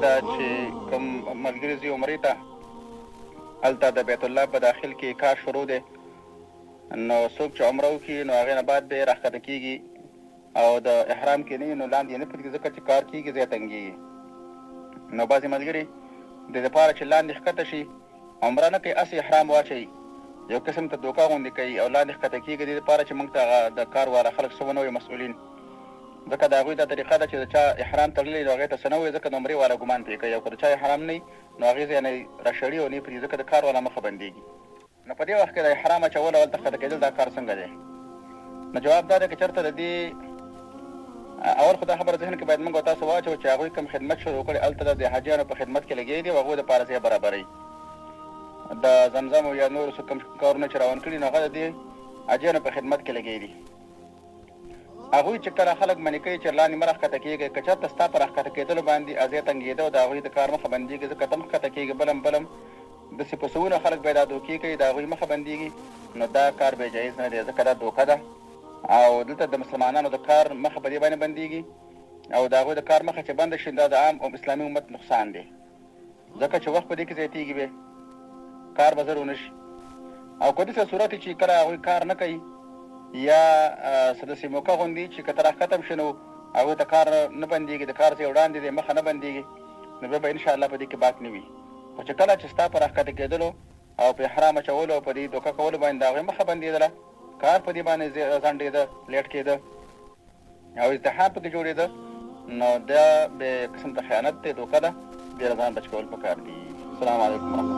ده چې کوم ملګري ځي عمرې ته هلته د بیت الله په داخل کې کار شروع دی نو څوک چې عمره وکړي نو هغې نه بعد به یې راښکته کېږي او د احرام کې نه وي نو لاندې یې نه پرېږدي ځکه چې کار کېږي ځای تنګېږي نو بعضې ملګري د دې لپاره چې لاندې ښکته شي عمره نه کوي هسې احرام واچوي یو قسم ته دوکه غوندې کوي او لاندې ښکته کېږي دې لپاره چې موږ ته هغه د کار والا خلک څه ونه وایي مسؤلین ځکه د هغوی دا طریقه ده چې د چا احرام تړلی نو هغې ته څه نه وایي ځکه د عمرې والا ګمان پرې کوي او که د چا احرام نه وي نو هغې ځای نه راشړي او نه یې پرېږدي ځکه د کار والا مخه بندېږي نو په دې وخت کې د احرام اچول او هلته ښکته کېدل دا کار څنګه دی نو جواب دا دی که چېرته د دې اول خو دا خبره ذهن کې باید موږ او تاسو واچوو چې هغوی کوم خدمت شروع کړي هلته د حاجیانو په خدمت کې لګیا دي او هغوی دپاره ځای برابروي د زمزم او یا نورو څه کوم کارونه چې روان کړي نو هغه د دې حاجیانو په خدمت کې لګیا دي هغوی چې کله خلک منې کوي چې لاندې مه راښکته کېږئ که چېرته ستا په راښکته کېدلو باندې ځای تنګېده او د هغوی د کار مخه بندېږي ځکه ته هم ښکته کېږي بلم داسې په سوونه خلک به یې دا دوکې کوي د هغوی مخه بندېږي نو دا کار به جایز نه دی ځکه دا دوکه ده او دلته د مسلمانانو د کار مخه په دې باندې بندېږي او د هغوی د کار مخه چې بنده شي دا د عام او اسلامي امت نقصان دی ځکه چې وخت په دې کې زیاتېږي به کار به زر ونه شي او که داسې صورت چې کله هغوی کار نه کوي یا څه داسې موقع غوندي چې که ته راښکته شي نو هغوی ته کار نه بندېږي د کار ځای وړاندې دی مخه نه بندېږي نو بیا به انشاءالله په دې کې باک نه وي خو چې کله چې ستا په راښکته کېدلو او په احرام اچولو او په دې دوکه کولو باندې د هغوی مخه بندېدله کار په دې باندې ځنډېده لیټ کېده او ازدحام پکې جوړېده نو دا به قسم ته خیانت دی دوکه ده دې له ځان بچ کول پکار دي السلام علیکم ورحمة